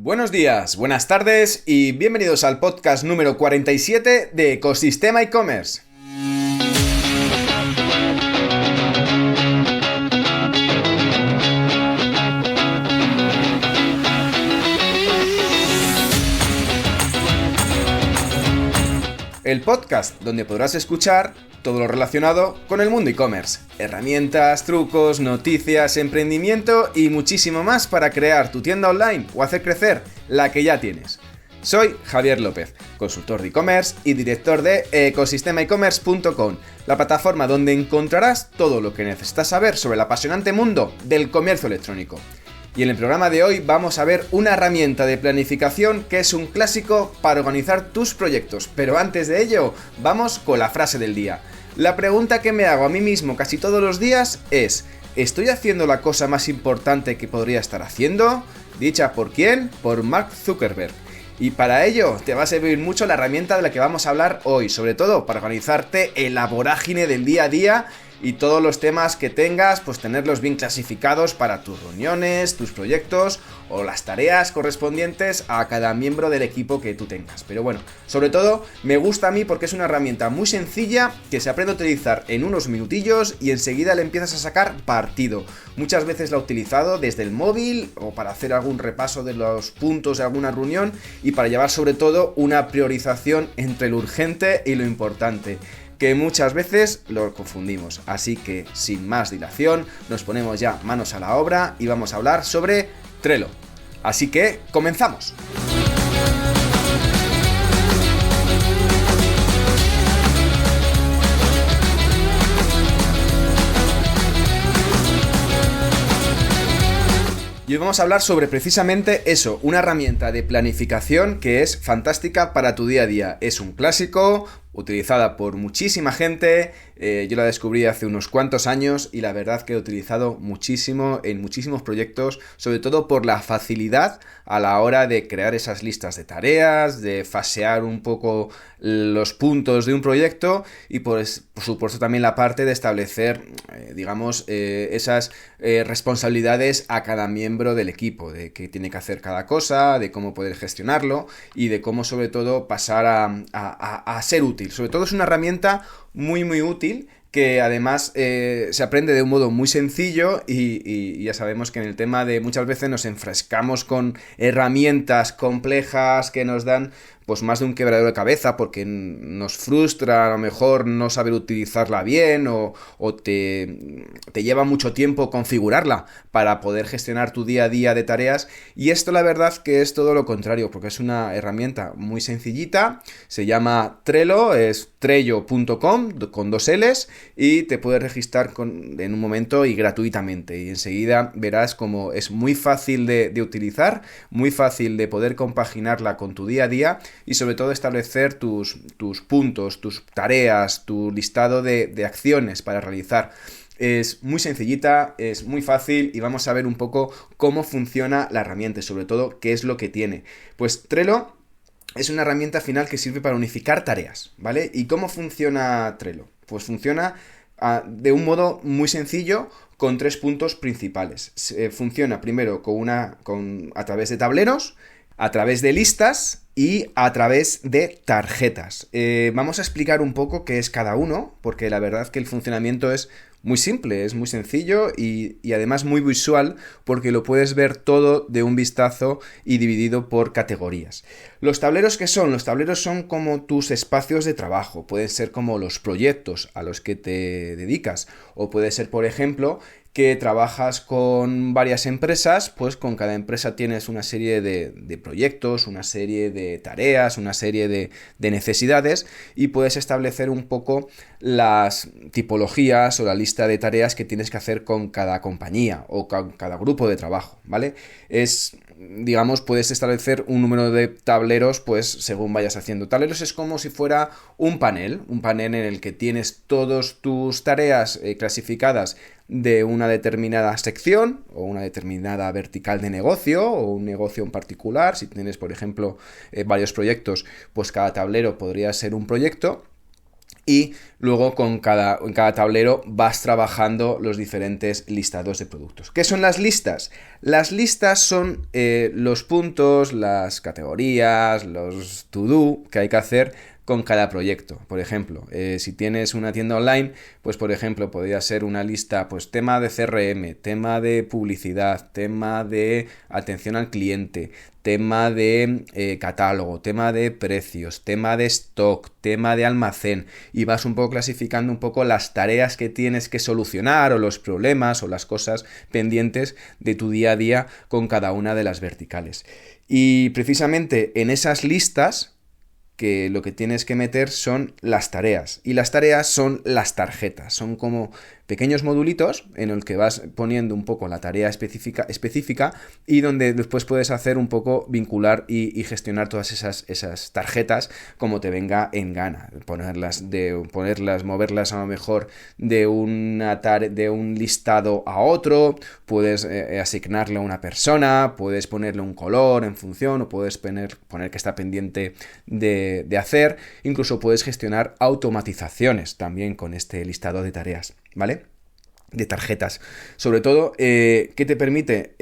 Buenos días, buenas tardes y bienvenidos al podcast número 47 de Ecosistema e-commerce. El podcast donde podrás escuchar todo lo relacionado con el mundo e-commerce. Herramientas, trucos, noticias, emprendimiento y muchísimo más para crear tu tienda online o hacer crecer la que ya tienes. Soy Javier López, consultor de e-commerce y director de ecosistemaecommerce.com, la plataforma donde encontrarás todo lo que necesitas saber sobre el apasionante mundo del comercio electrónico. Y en el programa de hoy vamos a ver una herramienta de planificación que es un clásico para organizar tus proyectos. Pero antes de ello, vamos con la frase del día. La pregunta que me hago a mí mismo casi todos los días es: ¿estoy haciendo la cosa más importante que podría estar haciendo? ¿Dicha por quién? Por Mark Zuckerberg. Y para ello te va a servir mucho la herramienta de la que vamos a hablar hoy, sobre todo para organizarte en la vorágine del día a día y todos los temas que tengas, pues tenerlos bien clasificados para tus reuniones, tus proyectos o las tareas correspondientes a cada miembro del equipo que tú tengas. Pero bueno, sobre todo me gusta a mí porque es una herramienta muy sencilla que se aprende a utilizar en unos minutillos y enseguida le empiezas a sacar partido. Muchas veces la he utilizado desde el móvil o para hacer algún repaso de los puntos de alguna reunión y para llevar sobre todo una priorización entre lo urgente y lo importante, que muchas veces lo confundimos. Así que sin más dilación nos ponemos ya manos a la obra y vamos a hablar sobre Trello. Así que comenzamos. Y hoy vamos a hablar sobre precisamente eso, una herramienta de planificación que es fantástica para tu día a día. Es un clásico, utilizada por muchísima gente, yo la descubrí hace unos cuantos años y la verdad que he utilizado muchísimo en muchísimos proyectos, sobre todo por la facilidad a la hora de crear esas listas de tareas, de fasear un poco los puntos de un proyecto y por supuesto también la parte de establecer, esas responsabilidades a cada miembro del equipo, de qué tiene que hacer cada cosa, de cómo poder gestionarlo y de cómo sobre todo pasar a ser útil. Sobre todo es una herramienta muy útil que además se aprende de un modo muy sencillo y ya sabemos que en el tema de muchas veces nos enfrescamos con herramientas complejas que nos dan pues más de un quebradero de cabeza porque nos frustra a lo mejor no saber utilizarla bien o te lleva mucho tiempo configurarla para poder gestionar tu día a día de tareas, y esto la verdad que es todo lo contrario porque es una herramienta muy sencillita, se llama Trello, es trello.com con 2 L's y te puedes registrar en un momento y gratuitamente y enseguida verás como es muy fácil de utilizar, muy fácil de poder compaginarla con tu día a día y sobre todo establecer tus puntos, tus tareas, tu listado de acciones para realizar. Es muy sencillita, es muy fácil y vamos a ver un poco cómo funciona la herramienta y sobre todo qué es lo que tiene. Pues Trello es una herramienta final que sirve para unificar tareas, ¿vale? ¿Y cómo funciona Trello? Pues funciona de un modo muy sencillo con 3 puntos principales. Funciona primero a través de tableros, a través de listas y a través de tarjetas. Vamos a explicar un poco qué es cada uno, porque la verdad que el funcionamiento es muy simple, es muy sencillo y además muy visual porque lo puedes ver todo de un vistazo y dividido por categorías. ¿Los tableros qué son? Los tableros son como tus espacios de trabajo, pueden ser como los proyectos a los que te dedicas o puede ser, por ejemplo, que trabajas con varias empresas, pues con cada empresa tienes una serie de proyectos, una serie de tareas, una serie de necesidades y puedes establecer un poco las tipologías o la lista de tareas que tienes que hacer con cada compañía o con cada grupo de trabajo, ¿vale? Puedes establecer un número de tableros pues según vayas haciendo. Tableros es como si fuera un panel en el que tienes todas tus tareas clasificadas de una determinada sección o una determinada vertical de negocio o un negocio en particular. Si tienes, por ejemplo, varios proyectos, pues cada tablero podría ser un proyecto. Y luego en cada tablero vas trabajando los diferentes listados de productos. ¿Qué son las listas? Las listas son los puntos, las categorías, los to-do que hay que hacer con cada proyecto. Por ejemplo, si tienes una tienda online, pues por ejemplo podría ser una lista, pues tema de CRM, tema de publicidad, tema de atención al cliente, tema de catálogo, tema de precios, tema de stock, tema de almacén, y vas un poco clasificando un poco las tareas que tienes que solucionar o los problemas o las cosas pendientes de tu día a día con cada una de las verticales. Y precisamente en esas listas que lo que tienes que meter son las tareas, y las tareas son las tarjetas, son como pequeños modulitos en el que vas poniendo un poco la tarea específica y donde después puedes hacer un poco vincular y gestionar todas esas tarjetas como te venga en gana, moverlas a lo mejor de un listado a otro, puedes asignarle a una persona, puedes ponerle un color en función, o puedes poner que está pendiente de hacer, incluso puedes gestionar automatizaciones también con este listado de tareas, ¿vale? De tarjetas. Sobre todo, ¿qué te permite?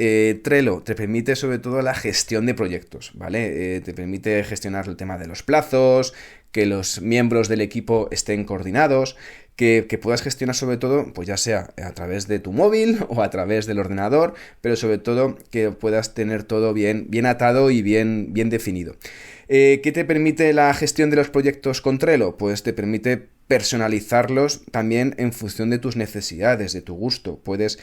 Trello te permite sobre todo la gestión de proyectos, ¿vale? Te permite gestionar el tema de los plazos, que los miembros del equipo estén coordinados, que puedas gestionar sobre todo, pues ya sea a través de tu móvil o a través del ordenador, pero sobre todo que puedas tener todo bien atado y bien definido. ¿Qué te permite la gestión de los proyectos con Trello? Pues te permite personalizarlos también en función de tus necesidades, de tu gusto. Puedes,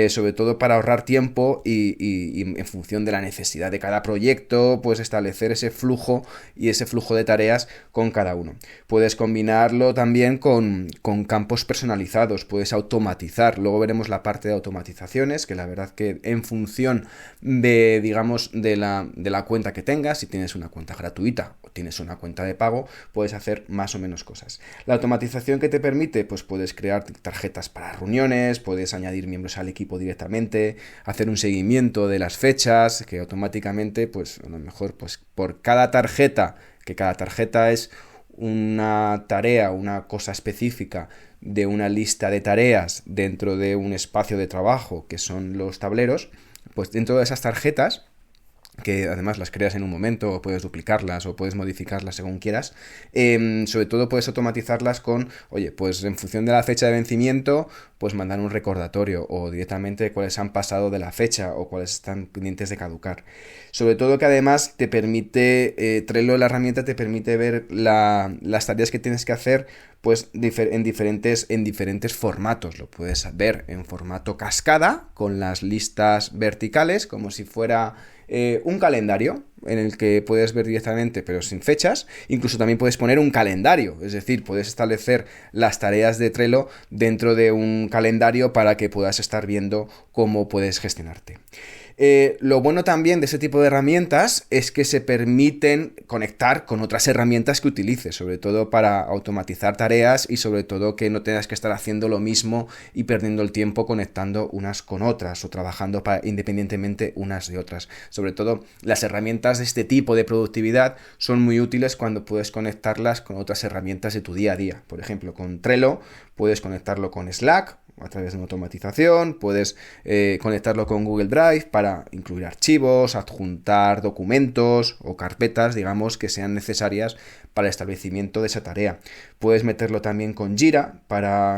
sobre todo para ahorrar tiempo y en función de la necesidad de cada proyecto, puedes establecer ese flujo de tareas con cada uno. Puedes combinarlo también con campos personalizados, puedes automatizar. Luego veremos la parte de automatizaciones, que la verdad que en función de, digamos, de la cuenta que tengas, si tienes una cuenta gratuita o tienes una cuenta de pago, puedes hacer más o menos cosas. La automatización que te permite, pues puedes crear tarjetas para reuniones, puedes añadir miembros al equipo directamente, hacer un seguimiento de las fechas, que automáticamente, pues a lo mejor, pues por cada tarjeta, que cada tarjeta es una tarea, una cosa específica de una lista de tareas dentro de un espacio de trabajo que son los tableros, pues dentro de esas tarjetas, que además las creas en un momento, o puedes duplicarlas o puedes modificarlas según quieras, sobre todo puedes automatizarlas con, oye, pues en función de la fecha de vencimiento, pues mandar un recordatorio, o directamente cuáles han pasado de la fecha o cuáles están pendientes de caducar. Sobre todo que además te permite, Trello, la herramienta, te permite ver las tareas que tienes que hacer pues en diferentes formatos. Lo puedes ver en formato cascada, con las listas verticales, como si fuera un calendario en el que puedes ver directamente pero sin fechas. Incluso también puedes poner un calendario, es decir, puedes establecer las tareas de Trello dentro de un calendario para que puedas estar viendo cómo puedes gestionarte. Lo bueno también de ese tipo de herramientas es que se permiten conectar con otras herramientas que utilices, sobre todo para automatizar tareas y sobre todo que no tengas que estar haciendo lo mismo y perdiendo el tiempo conectando unas con otras o trabajando independientemente unas de otras. Sobre todo las herramientas de este tipo de productividad son muy útiles cuando puedes conectarlas con otras herramientas de tu día a día. Por ejemplo, con Trello puedes conectarlo con Slack a través de una automatización, puedes conectarlo con Google Drive para incluir archivos, adjuntar documentos o carpetas, digamos, que sean necesarias para el establecimiento de esa tarea. Puedes meterlo también con Jira,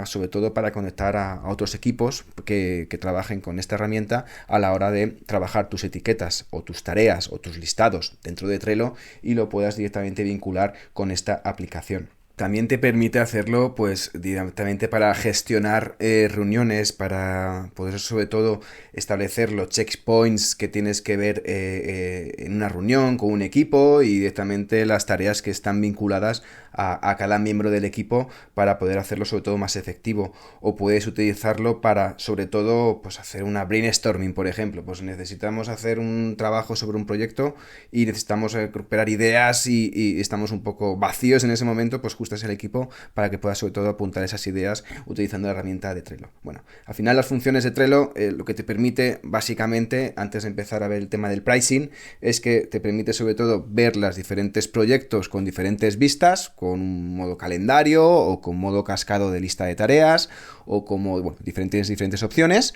sobre todo para conectar a otros equipos que trabajen con esta herramienta a la hora de trabajar tus etiquetas o tus tareas o tus listados dentro de Trello y lo puedas directamente vincular con esta aplicación. También te permite hacerlo pues directamente para gestionar reuniones, para poder sobre todo establecer los checkpoints que tienes que ver en una reunión con un equipo y directamente las tareas que están vinculadas a cada miembro del equipo para poder hacerlo sobre todo más efectivo. O puedes utilizarlo para sobre todo pues hacer una brainstorming, por ejemplo, pues necesitamos hacer un trabajo sobre un proyecto y necesitamos recuperar ideas y estamos un poco vacíos en ese momento, pues justamente muestres el equipo para que puedas sobre todo apuntar esas ideas utilizando la herramienta de Trello. Bueno, al final las funciones de Trello lo que te permite básicamente, antes de empezar a ver el tema del pricing, es que te permite sobre todo ver los diferentes proyectos con diferentes vistas, con un modo calendario o con modo cascado de lista de tareas o como diferentes opciones.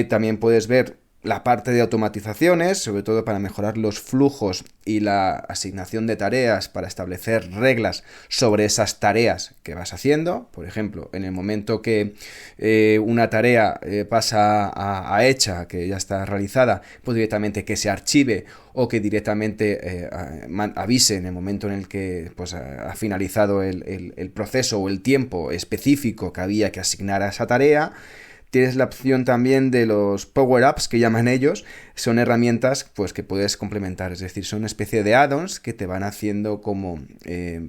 También puedes ver la parte de automatizaciones, sobre todo para mejorar los flujos y la asignación de tareas, para establecer reglas sobre esas tareas que vas haciendo. Por ejemplo, en el momento que una tarea pasa a hecha, que ya está realizada, pues directamente que se archive o que directamente avise en el momento en el que pues, ha finalizado el proceso o el tiempo específico que había que asignar a esa tarea. Tienes la opción también de los power-ups, que llaman ellos. Son herramientas pues, que puedes complementar. Es decir, son una especie de add-ons que te van haciendo como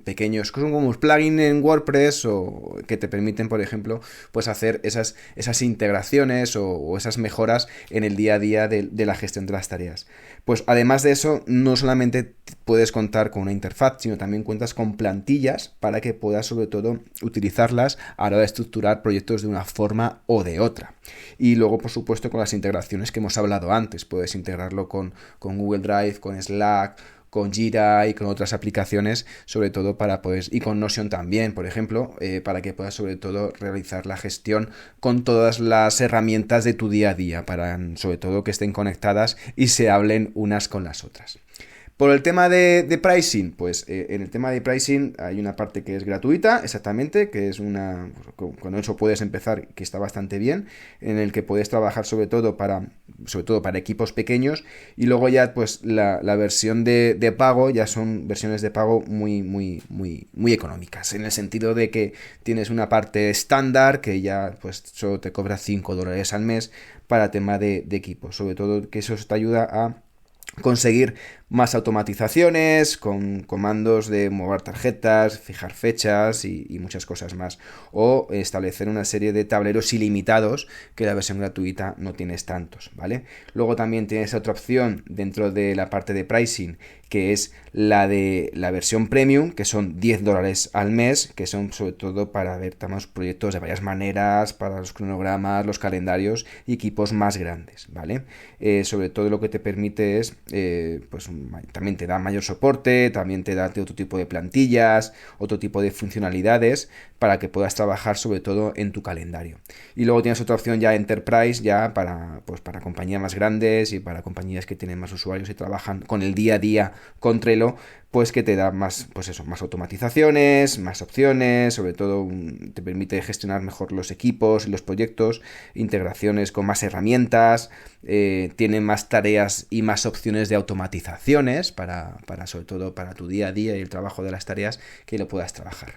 pequeños, son como plugins en WordPress o que te permiten, por ejemplo, pues hacer esas integraciones o esas mejoras en el día a día de la gestión de las tareas. Pues además de eso, no solamente puedes contar con una interfaz, sino también cuentas con plantillas para que puedas sobre todo utilizarlas a la hora de estructurar proyectos de una forma o de otra. Y luego, por supuesto, con las integraciones que hemos hablado antes. Puedes integrarlo con Google Drive, con Slack, con Jira y con otras aplicaciones, sobre todo para poder, y con Notion también, por ejemplo, para que puedas sobre todo realizar la gestión con todas las herramientas de tu día a día, para sobre todo que estén conectadas y se hablen unas con las otras. Por el tema de pricing, pues en el tema de pricing hay una parte que es gratuita, exactamente, que es con eso puedes empezar, que está bastante bien, en el que puedes trabajar sobre todo para equipos pequeños, y luego ya pues la versión de pago ya son versiones de pago muy económicas, en el sentido de que tienes una parte estándar que ya pues solo te cobra $5 al mes para tema de equipos, sobre todo que eso te ayuda a conseguir más automatizaciones con comandos de mover tarjetas, fijar fechas y muchas cosas más, o establecer una serie de tableros ilimitados que la versión gratuita no tienes tantos, ¿vale? Luego también tienes otra opción dentro de la parte de pricing, que es la de la versión premium, que son $10 al mes, que son sobre todo para ver proyectos de varias maneras, para los cronogramas, los calendarios y equipos más grandes, ¿vale? Sobre todo lo que te permite es pues también te da mayor soporte, también te da otro tipo de plantillas, otro tipo de funcionalidades para que puedas trabajar sobre todo en tu calendario. Y luego tienes otra opción ya Enterprise, ya para compañías más grandes y para compañías que tienen más usuarios y trabajan con el día a día con Trello, pues que te da más automatizaciones, más opciones, sobre todo te permite gestionar mejor los equipos y los proyectos, integraciones con más herramientas, tiene más tareas y más opciones de automatizaciones para sobre todo para tu día a día y el trabajo de las tareas que lo puedas trabajar.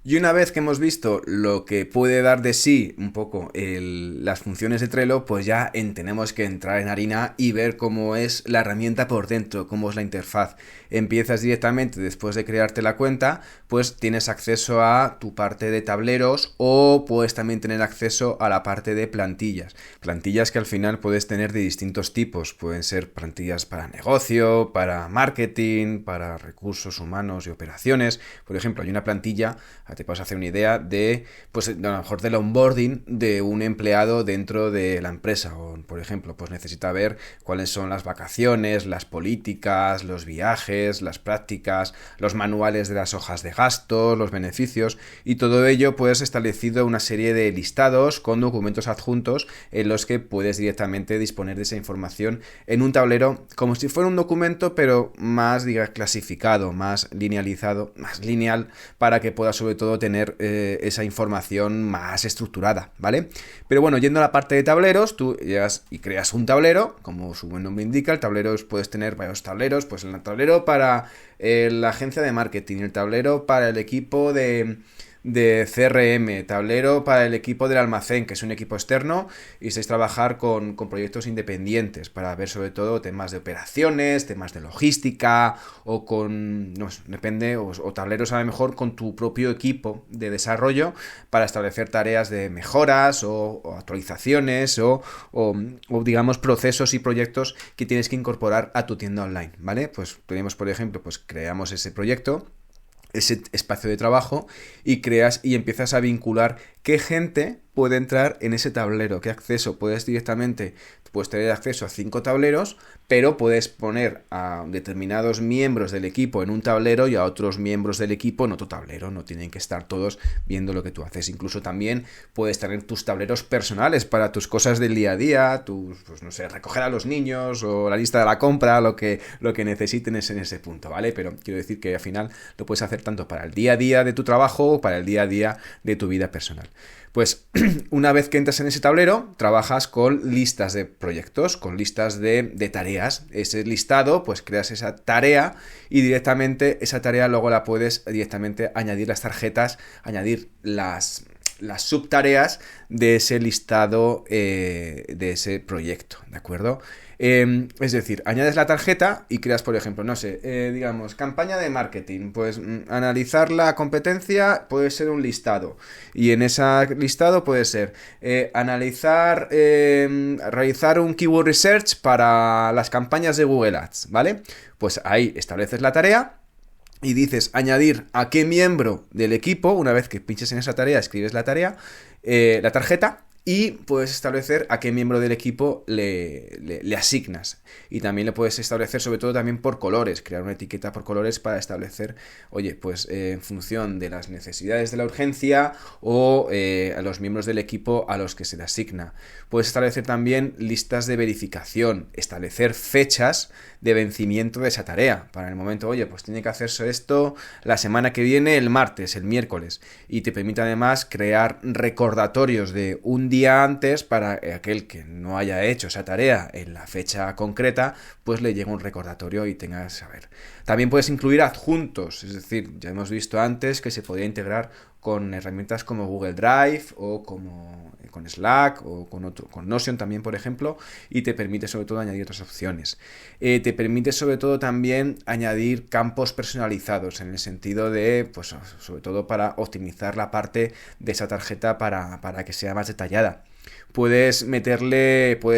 Y una vez que hemos visto lo que puede dar de sí un poco las funciones de Trello, pues ya tenemos que entrar en harina y ver cómo es la herramienta por dentro, cómo es la interfaz. Empiezas directamente, después de crearte la cuenta, pues tienes acceso a tu parte de tableros o puedes también tener acceso a la parte de plantillas. Plantillas que al final puedes tener de distintos tipos. Pueden ser plantillas para negocio, para marketing, para recursos humanos y operaciones. Por ejemplo, hay una plantilla, te puedes hacer una idea de, pues a lo mejor del onboarding de un empleado dentro de la empresa, o por ejemplo, pues necesita ver cuáles son las vacaciones, las políticas, los viajes, las prácticas, los manuales de las hojas de gastos, los beneficios, y todo ello pues establecido una serie de listados con documentos adjuntos en los que puedes directamente disponer de esa información en un tablero como si fuera un documento, pero más clasificado, más linealizado, más lineal, para que puedas sobre todo tener esa información más estructurada, ¿vale? Pero bueno, yendo a la parte de tableros, tú llegas y creas un tablero, como su buen nombre indica. El tablero puedes tener varios tableros, pues el tablero para la agencia de marketing, el tablero para el equipo de CRM, tablero para el equipo del almacén, que es un equipo externo, y estáis trabajar con proyectos independientes para ver sobre todo temas de operaciones, temas de logística o depende, o tableros a lo mejor con tu propio equipo de desarrollo para establecer tareas de mejoras o actualizaciones o digamos procesos y proyectos que tienes que incorporar a tu tienda online, ¿vale? Pues tenemos, por ejemplo, pues creamos ese proyecto. ese espacio de trabajo y creas y empiezas a vincular qué gente puede entrar en ese tablero, qué acceso puedes tener acceso a 5 tableros, pero puedes poner a determinados miembros del equipo en un tablero y a otros miembros del equipo en otro tablero. No tienen que estar todos viendo lo que tú haces. Incluso también puedes tener tus tableros personales para tus cosas del día a día, pues no sé, recoger a los niños o la lista de la compra, lo que necesiten es en ese punto, ¿vale? Pero quiero decir que al final lo puedes hacer tanto para el día a día de tu trabajo o para el día a día de tu vida personal. Pues una vez que entras en ese tablero, trabajas con listas de proyectos, con listas de tareas. Ese listado, pues creas esa tarea y directamente esa tarea luego la puedes directamente añadir las tarjetas, añadir las subtareas de ese listado de ese proyecto, ¿de acuerdo? Es decir, añades la tarjeta y creas, por ejemplo, no sé, digamos, campaña de marketing. Pues analizar la competencia puede ser un listado. Y en ese listado puede ser realizar un keyword research para las campañas de Google Ads, ¿vale? Pues ahí estableces la tarea y dices añadir a qué miembro del equipo. Una vez que pinches en esa tarea, escribes la tarea, la tarjeta, y puedes establecer a qué miembro del equipo le asignas. Y también le puedes establecer, sobre todo también por colores, crear una etiqueta por colores para establecer, oye, pues en función de las necesidades de la urgencia o a los miembros del equipo a los que se le asigna. Puedes establecer también listas de verificación, establecer fechas de vencimiento de esa tarea. Para el momento, oye, pues tiene que hacerse esto la semana que viene, el martes, el miércoles. Y te permite además crear recordatorios de un día antes para aquel que no haya hecho esa tarea en la fecha concreta, pues le llegue un recordatorio y tenga que saber. También puedes incluir adjuntos, es decir, ya hemos visto antes que se podía integrar con herramientas como Google Drive o con Slack o con Notion también, por ejemplo, y te permite sobre todo añadir otras opciones. Te permite sobre todo también añadir campos personalizados en el sentido de, pues sobre todo para optimizar la parte de esa tarjeta para que sea más detallada. Puedes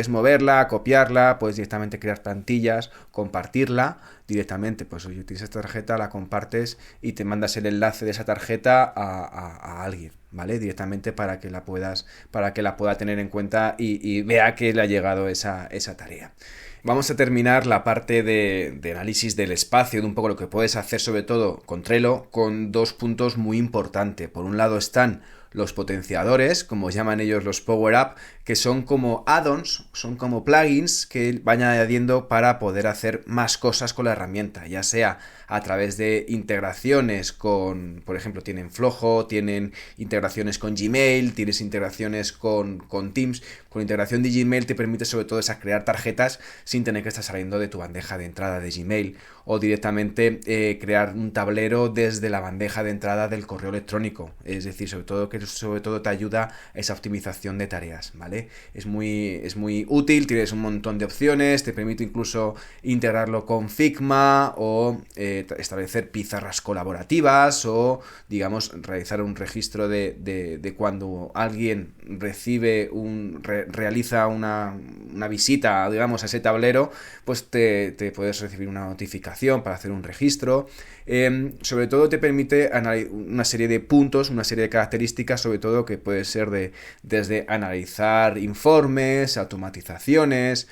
moverla, copiarla, puedes directamente crear plantillas, compartirla directamente. Pues oye, tienes esta tarjeta, la compartes y te mandas el enlace de esa tarjeta a alguien, ¿vale? Directamente para que la pueda tener en cuenta y vea que le ha llegado esa tarea. Vamos a terminar la parte de análisis del espacio, de un poco lo que puedes hacer sobre todo con Trello, con 2 puntos muy importantes. Por un lado están los potenciadores, como llaman ellos los Power Up, que son como add-ons, son como plugins que van añadiendo para poder hacer más cosas con la herramienta, ya sea a través de integraciones con, por ejemplo, tienen Flojo, tienen integraciones con Gmail, tienes integraciones con Teams. Con integración de Gmail te permite sobre todo crear tarjetas sin tener que estar saliendo de tu bandeja de entrada de Gmail, o directamente crear un tablero desde la bandeja de entrada del correo electrónico. Es decir, sobre todo te ayuda esa optimización de tareas, ¿vale? Es muy útil, tienes un montón de opciones, te permite incluso integrarlo con Figma o establecer pizarras colaborativas o, digamos, realizar un registro de cuando alguien realiza una visita, digamos, a ese tablero, pues te puedes recibir una notificación para hacer un registro. Sobre todo te permite una serie de puntos, una serie de características, sobre todo que puede ser desde analizar informes, automatizaciones,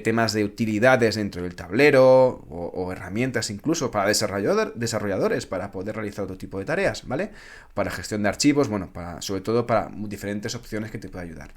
temas de utilidades dentro del tablero o herramientas incluso para desarrolladores para poder realizar otro tipo de tareas, ¿vale? Para gestión de archivos, bueno, sobre todo para diferentes opciones que te puede ayudar.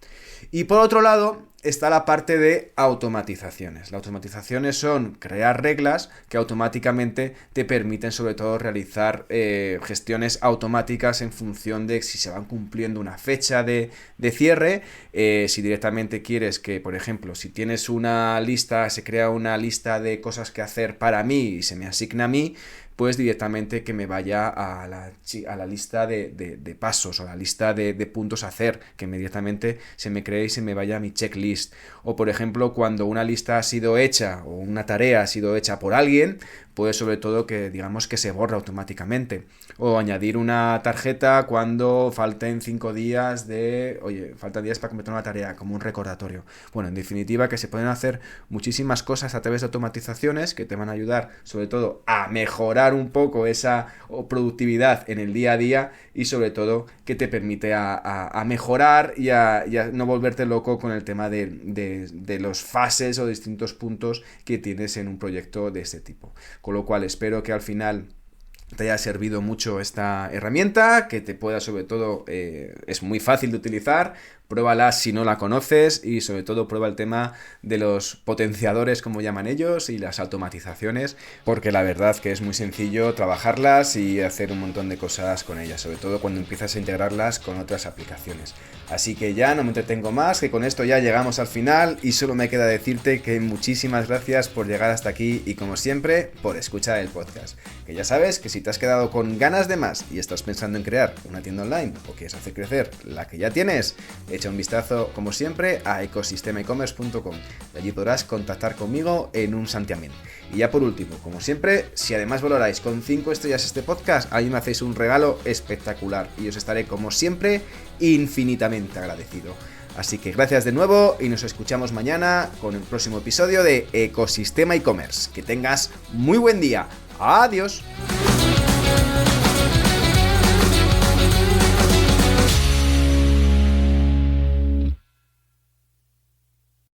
Y por otro lado está la parte de automatizaciones. Las automatizaciones son crear reglas que automáticamente te permiten sobre todo realizar gestiones automáticas en función de si se van cumpliendo una fecha de cierre, si directamente quieres que, por ejemplo, si tienes una lista, se crea una lista de cosas que hacer para mí y se me asigna a mí, pues directamente que me vaya a la lista de pasos o a la lista de puntos a hacer, que inmediatamente se me cree y se me vaya a mi checklist. O por ejemplo, cuando una lista ha sido hecha o una tarea ha sido hecha por alguien, pues sobre todo que digamos que se borra automáticamente. O añadir una tarjeta cuando falten 5 días faltan días para completar una tarea, como un recordatorio. Bueno, en definitiva que se pueden hacer muchísimas cosas a través de automatizaciones que te van a ayudar sobre todo a mejorar mejorar un poco esa productividad en el día a día y sobre todo que te permite a mejorar y a no volverte loco con el tema de los fases o distintos puntos que tienes en un proyecto de este tipo. Con lo cual espero que al final te haya servido mucho esta herramienta, que te pueda sobre todo, es muy fácil de utilizar, pruébala si no la conoces y sobre todo prueba el tema de los potenciadores, como llaman ellos, y las automatizaciones, porque la verdad que es muy sencillo trabajarlas y hacer un montón de cosas con ellas, sobre todo cuando empiezas a integrarlas con otras aplicaciones. Así que ya no me entretengo más, que con esto ya llegamos al final y solo me queda decirte que muchísimas gracias por llegar hasta aquí y como siempre por escuchar el podcast. Que ya sabes que si te has quedado con ganas de más y estás pensando en crear una tienda online o quieres hacer crecer la que ya tienes, echa un vistazo como siempre a ecosistemaecommerce.com. De allí podrás contactar conmigo en un santiamén. Y ya por último, como siempre, si además valoráis con 5 estrellas este podcast, ahí me hacéis un regalo espectacular y os estaré como siempre infinitamente agradecido. Así que gracias de nuevo y nos escuchamos mañana con el próximo episodio de Ecosistema e-commerce. Que tengas muy buen día. Adiós.